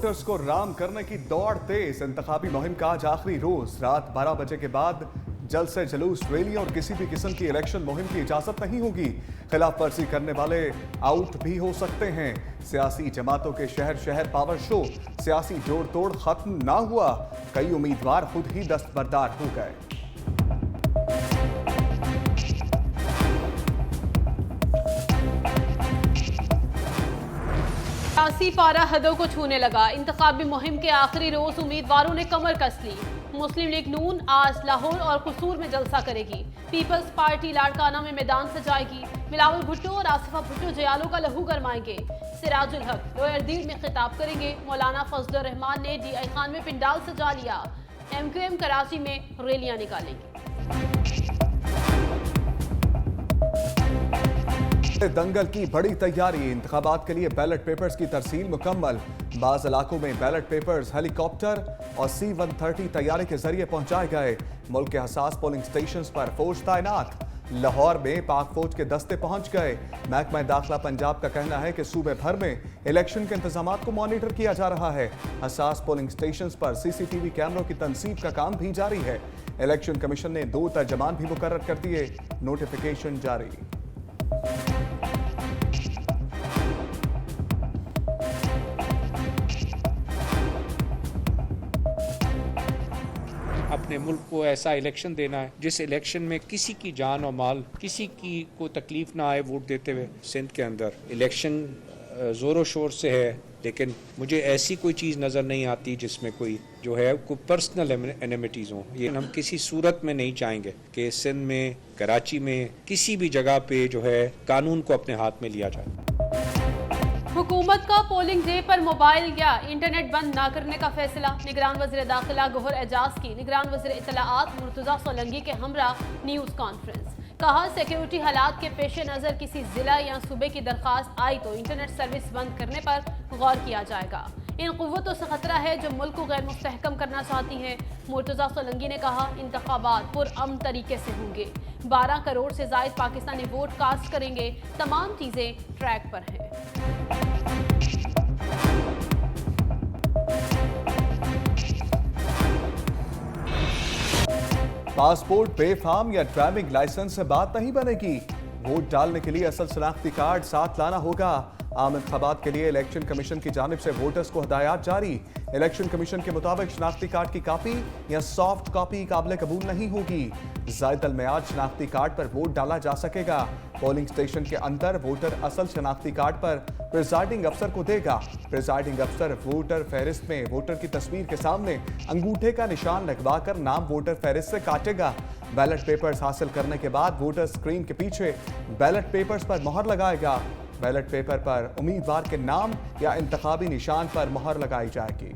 Voters को राम करने की दौड़ तेज। इंतखाबी मुहिम का आज आखिरी रोज। रात 12 बजे के बाद जल्द से जुलूस, रैली और किसी भी किस्म की इलेक्शन मुहिम की इजाजत नहीं होगी। खिलाफ वर्जी करने वाले आउट भी हो सकते हैं। सियासी जमातों के शहर शहर पावर शो। सियासी जोड़ तोड़ खत्म ना हुआ, कई उम्मीदवार खुद ही दस्तबरदार हो गए। सियासी पारा हदों को छूने लगा। इंतखाबी मुहिम के आखिरी रोज उम्मीदवारों ने कमर कस ली। मुस्लिम लीग नून आज लाहौर और कसूर में जलसा करेगी। पीपल्स पार्टी लाड़काना में मैदान सजाएगी। बिलावल भुट्टो और आसिफा भुट्टो जयालों का लहू गरमाएंगे। सिराजुल हक लोयरदीर में खिताब करेंगे। मौलाना फजलुर रहमान ने DI खान में पिंडाल सजा लिया। MQM कराची में रैलियां निकालेंगी। दंगल की बड़ी तैयारी। इंतखाबात के लिए बैलेट पेपर्स की तरसील मुकम्मल। बाज़ इलाकों में बैलेट पेपर्स हेलीकॉप्टर और C-130 तैयारी के जरिए पहुंचाए गए। मुल्क के हसास पोलिंग स्टेशंस पर फौज तैनात। लाहौर में पाक फौज के दस्ते पहुंच गए। महकमा दाखिला पंजाब का कहना है कि सूबे भर में इलेक्शन के इंतजामात को मॉनिटर किया जा रहा है। हसास पोलिंग स्टेशंस पर CCTV कैमरों की तनसीब का काम भी जारी है। इलेक्शन कमीशन ने 2 तर्जमान भी मुकर्रर कर दिए। नोटिफिकेशन जारी। अपने मुल्क को ऐसा इलेक्शन देना है जिस इलेक्शन में किसी की जान और माल, किसी की को तकलीफ ना आए वोट देते हुए। सिंध के अंदर इलेक्शन ज़ोरों शोर से है, लेकिन मुझे ऐसी कोई चीज़ नज़र नहीं आती जिसमें कोई जो है कोई पर्सनल एनिमिटीज़ हों। ये हम किसी सूरत में नहीं चाहेंगे कि सिंध में, कराची में, किसी भी जगह पे जो है कानून को अपने हाथ में लिया जाए। हुकूमत का पोलिंग डे पर मोबाइल या इंटरनेट बंद न करने का फैसला। निगरान वज़ीर दाखिला गौहर एजाज की निगरान वज़ीर इत्तलाआत मुर्तज़ा सोलंकी के हमरा न्यूज़ कॉन्फ्रेंस। कहा, सिक्योरिटी हालात के पेश नज़र किसी जिला या सूबे की दरख्वास्त आई तो इंटरनेट सर्विस बंद करने पर गौर किया जाएगा। इन कुव्वतों से खतरा है जो मुल्क को गैर मुस्तहकम करना चाहती हैं। मुर्तज़ा सोलंकी ने कहा, इंतखाबात पुरअमन तरीके से होंगे। 12 करोड़ से जायद पाकिस्तानी वोट कास्ट करेंगे। तमाम चीज़ें ट्रैक पर हैं। पासपोर्ट, पे फॉर्म या ड्राइविंग लाइसेंस से बात नहीं बनेगी। वोट डालने के लिए असल शनाख्ती कार्ड साथ लाना होगा। आम इंतखाबात के लिए इलेक्शन कमीशन की जानिब से वोटर्स को हदायत जारी। इलेक्शन कमीशन के मुताबिक शनाख्ती कार्ड की कॉपी या सॉफ्ट कॉपी काबिल कबूल नहीं होगी। ज़ायद अल-मियाद शनाख्ती कार्ड पर वोट डाला जा सकेगा। पोलिंग स्टेशन के अंदर वोटर असल शनाख्ती कार्ड पर प्रिजाइडिंग अफसर को देगा। प्रिजाइडिंग अफसर वोटर फहरिस्त में वोटर की तस्वीर के सामने अंगूठे का निशान लगवाकर नाम वोटर फहरिस्त से काटेगा। बैलेट पेपर्स हासिल करने के बाद वोटर स्क्रीन के पीछे बैलेट पेपर्स पर मोहर लगाएगा। बैलेट पेपर पर उम्मीदवार के नाम या इंतखाबी निशान पर मोहर लगाई जाएगी।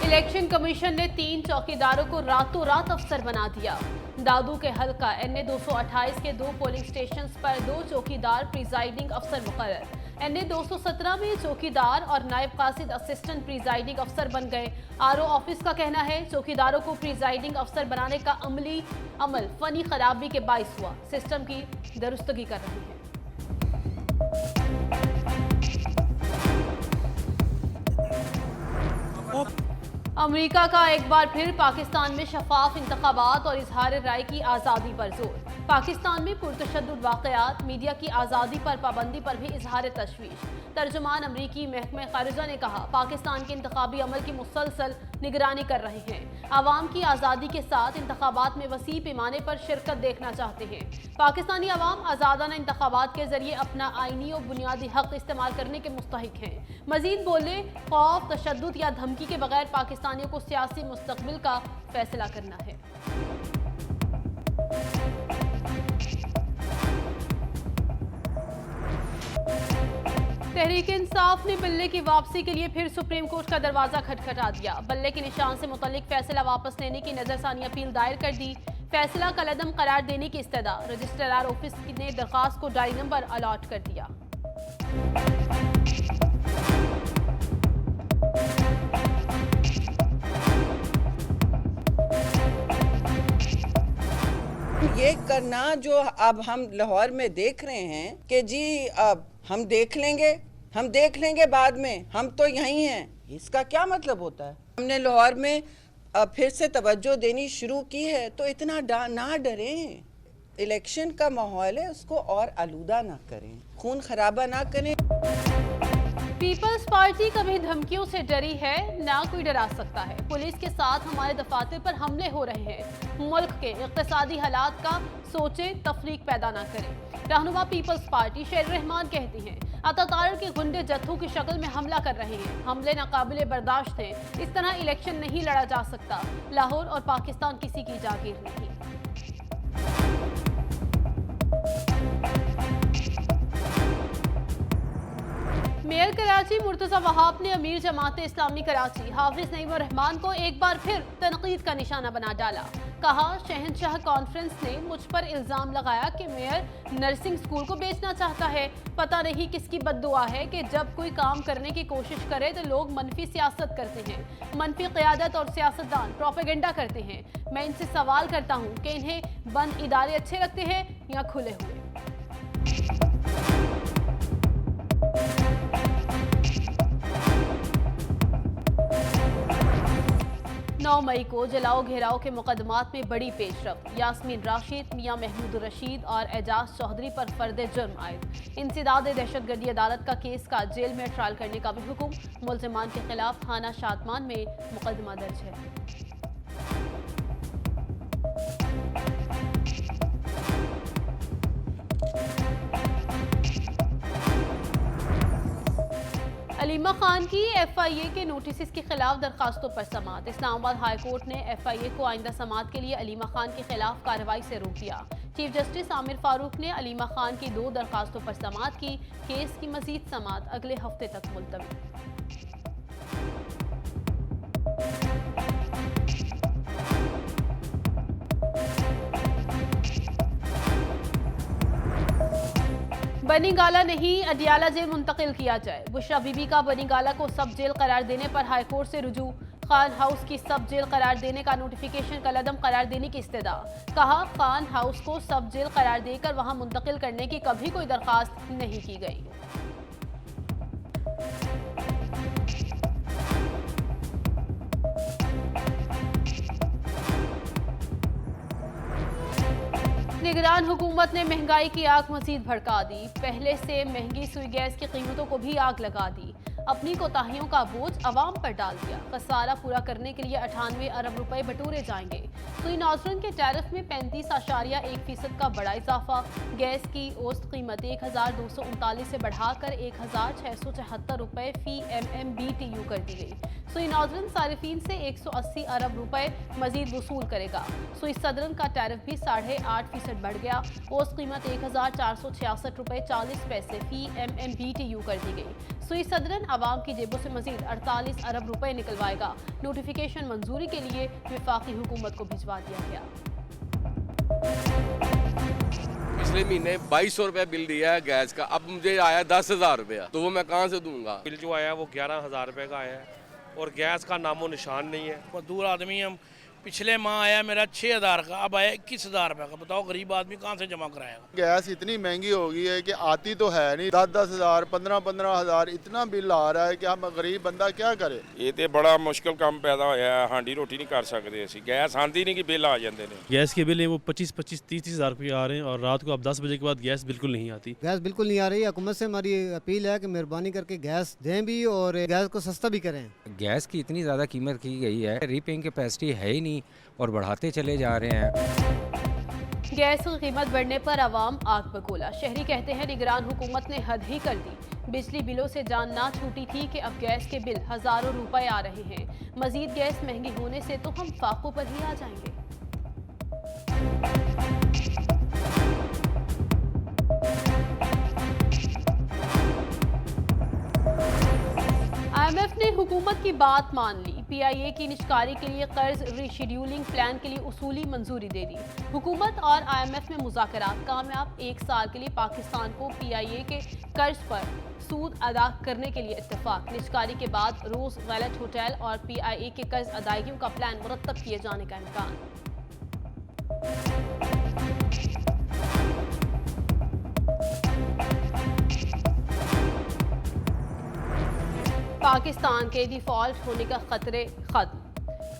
इलेक्शन कमीशन ने 3 चौकीदारों को रातों रात अफसर बना दिया। दादू के हल्का NA 228 के 2 पोलिंग स्टेशन पर 2 चौकीदार प्रिजाइडिंग अफसर मुकर्रर। NA 217 में चौकीदार और नायब कासिद असिस्टेंट प्रिजाइडिंग अफसर बन गए। RO ऑफिस का कहना है, चौकीदारों को प्रिजाइडिंग अफसर बनाने का अमल फनी खराबी के बाइस हुआ। सिस्टम की दुरुस्तगी कर रही है। अमेरिका का एक बार फिर पाकिस्तान में शफाफ इंतखाबात और इजहार राय की आज़ादी पर जोर। पाकिस्तान में पुरतशद्दुद वाक़यात, मीडिया की आज़ादी पर पाबंदी पर भी इजहार तशवीश। तर्जुमान अमरीकी महकमे खारिजा ने कहा, पाकिस्तान के इंतखाबी अमल की मुसलसल निगरानी कर रहे हैं। आवाम की आज़ादी के साथ इंतखाबात में वसी पैमाने पर शिरकत देखना चाहते हैं। पाकिस्तानी अवाम आज़ादाना इंतखाबात के जरिए अपना आइनी और बुनियादी हक इस्तेमाल करने के मुस्तहिक हैं। मजीद बोले, खौफ, तशद्दुद या धमकी के बगैर पाकिस्तानियों को सियासी मुस्तकबिल का फैसला करना है। तहरीक इंसाफ ने बल्ले की वापसी के लिए फिर सुप्रीम कोर्ट का दरवाजा खटखटा दिया। बल्ले के निशान से मुतल्लिक फैसला वापस लेने की नजरसानी अपील दायर कर दी। फैसला कलअदम करार देने की इस्तदा। रजिस्ट्रार ऑफिस ने दरखास्त को डायरी नंबर अलॉट कर दिया। ये करना जो अब हम लाहौर में देख रहे हैं कि जी अब हम देख लेंगे बाद में, हम तो यहीं हैं, इसका क्या मतलब होता है? हमने लाहौर में फिर से तवज्जो देनी शुरू की है, तो इतना ना डरें। इलेक्शन का माहौल है, उसको और आलूदा ना करें, खून खराबा ना करें। पीपल्स पार्टी कभी धमकियों से डरी है, ना कोई डरा सकता है। पुलिस के साथ हमारे दफातर पर हमले हो रहे हैं। मुल्क के इक्तिसादी हालात का सोचें, तफरीक पैदा ना करें। रहनुमा पीपल्स पार्टी शेर रहमान कहती हैं, अतातार के गुंडे जत्थों की शक्ल में हमला कर रहे हैं। हमले नाकाबिले बर्दाश्त हैं। इस तरह इलेक्शन नहीं लड़ा जा सकता। लाहौर और पाकिस्तान किसी की जागीर नहीं। मेयर कराची मुर्तजा वहाब ने अमीर जमात इस्लामी कराची हाफिज नईम रहमान को एक बार फिर तनकीद का निशाना बना डाला। कहा, शहंशाह कॉन्फ्रेंस ने मुझ पर इल्जाम लगाया कि मेयर नर्सिंग स्कूल को बेचना चाहता है। पता नहीं किसकी बद्दुआ है कि जब कोई काम करने की कोशिश करे तो लोग मनफी सियासत करते हैं। मनफी क़यादत और सियासतदान प्रोपेगेंडा करते हैं। मैं इनसे सवाल करता हूँ कि इन्हें बंद इदारे अच्छे लगते हैं या खुले हुए। 9 मई को जलाओ घेराव के मुकदमात में बड़ी पेशरफ। यास्मीन राशिद, मियां महमूद रशीद और एजाज चौधरी पर फर्द जुर्म आयद। इंसदाद दहशतगर्दी अदालत का केस का जेल में ट्रायल करने का भी हुक्म। मुल्जिमान के खिलाफ थाना शादमान में मुकदमा दर्ज है। अलीमा खान की FIA के नोटिस के खिलाफ दरखास्तों पर समाअत। इस्लामाबाद हाई कोर्ट ने FIA को आइंदा समाअत के लिए अलीमा खान के खिलाफ कार्रवाई से रोक दिया। चीफ जस्टिस आमिर फारूक ने अलीमा खान की 2 दरखास्तों पर समाअत की। केस की मजीद समाअत अगले हफ्ते तक मुलतवी। बनीगाला नहीं, अडियाला जेल मुंतकिल किया जाए। बुशरा बीबी का बनीगाला को सब जेल करार देने पर हाईकोर्ट से रुजू। खान हाउस की सब जेल करार देने का नोटिफिकेशन कलअदम करार देने की इस्तदा। कहा, खान हाउस को सब जेल करार देकर वहां मुंतकिल करने की कभी कोई दरखास्त नहीं की गई। निगरान हुकूमत ने महंगाई की आग मजीद भड़का दी। पहले से महंगी सुई गैस की कीमतों को भी आग लगा दी। अपनी कोताहियों का बोझ अवाम पर डाल दिया। खसारा पूरा करने के लिए 98 अरब रुपए बटोरे जाएंगे। सुई नौजरन के टैरिफ में 35.1% का बड़ा इजाफा। गैस की औसत कीमत 1239 से बढ़ाकर 1674 रुपए फी MMBTU कर दी गई। सुई नौजरन सारिफीन से 180 अरब रुपए मजीद वसूल करेगा। सुई सदरन का टैरिफ भी 8.5% बढ़ गया। औसत कीमत 1466 रुपए 40 पैसे फी MMBTU कर दी गई। सुई सदरन आवाम की जेबों से मजीद 48 अरब रुपए निकलवाएगा। नोटिफिकेशन मंजूरी के लिए विफाकी हुकूमत को भिजवा दिया गया। पिछले महीने 2200 रुपया बिल दिया है गैस का, अब मुझे आया 10,000 रुपया, तो वो मैं कहाँ से दूंगा? बिल जो आया वो 11,000 रुपये का आया है और गैस का नामो निशान नहीं है। मजदूर आदमी हम, पिछले माह आया मेरा 6,000 का, अब आया 21,000 रुपये का। बताओ गरीब आदमी कहाँ से जमा कराएगा? गैस इतनी महंगी हो गई है कि आती तो है नहीं। 10,000 15,000 इतना बिल आ रहा है कि हम गरीब बंदा क्या करे। ये तो बड़ा मुश्किल काम पैदा होया है। हांडी रोटी नहीं कर सकते असी, गैस आती नहीं कि बिल आ जाते हैं। गैस के बिल हैं वो 25-25 30 हज़ार रुपये आ रहे हैं और रात को अब 10 बजे के बाद गैस बिल्कुल नहीं आती। गैस बिल्कुल नहीं आ रही। हुकूमत से हमारी अपील है कि मेहरबानी करके गैस दें भी और गैस को सस्ता भी करें। गैस की इतनी ज़्यादा कीमत की गई है, रीपेइंग कैपेसिटी है ही नहीं और बढ़ाते चले जा रहे हैं। गैस की कीमत बढ़ने पर आवाम आग बगोला। शहरी कहते हैं निगरान हुकूमत ने हद ही कर दी। बिजली बिलों से जान ना छूटी थी कि अब गैस के बिल हजारों रुपए आ रहे हैं। मजीद गैस महंगी होने से तो हम फाकों पर ही आ जाएंगे। IMF ने हुकूमत की बात मान ली। PIA की निष्कारी के लिए कर्ज रीशेड्यूलिंग प्लान के लिए उसूली मंजूरी दे दी। हुकूमत और IMF में मुज़ाकरात कामयाब। 1 साल के लिए पाकिस्तान को PIA के कर्ज पर सूद अदा करने के लिए इत्तेफाक। निष्कारी के बाद रोज गलत होटल और PIA के कर्ज अदायगियों का प्लान मुरतब किए जाने का इम्कान। पाकिस्तान के डिफॉल्ट होने का खतरे खत्म।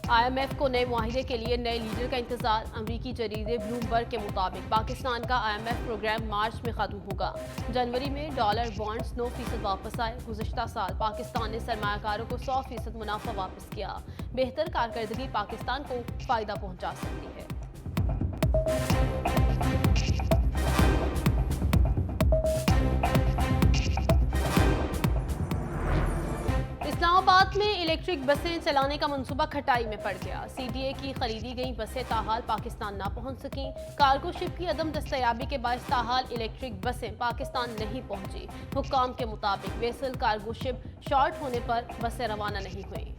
IMF को नए मुआहिदे के लिए नए लीडर का इंतजार। अमरीकी जरीदे ब्लूमबर्ग के मुताबिक पाकिस्तान का IMF प्रोग्राम मार्च में खत्म होगा। जनवरी में डॉलर बॉन्ड्स 9% वापस आए। गुज़िश्ता साल पाकिस्तान ने सरमायाकारों को 100% मुनाफा वापस किया। बेहतर कारकर्दगी पाकिस्तान को फायदा पहुंचा सकती है। इस्लामाबाद में इलेक्ट्रिक बसें चलाने का मंसूबा खटाई में पड़ गया। CDA की खरीदी गई बसें ताहाल पाकिस्तान ना पहुंच सकीं। कार्गो शिप की अदम दस्तयाबी के बायस ताहाल इलेक्ट्रिक बसें पाकिस्तान नहीं पहुंची। हुक्काम के मुताबिक वेसल कार्गो शिप शॉर्ट होने पर बसें रवाना नहीं हुई।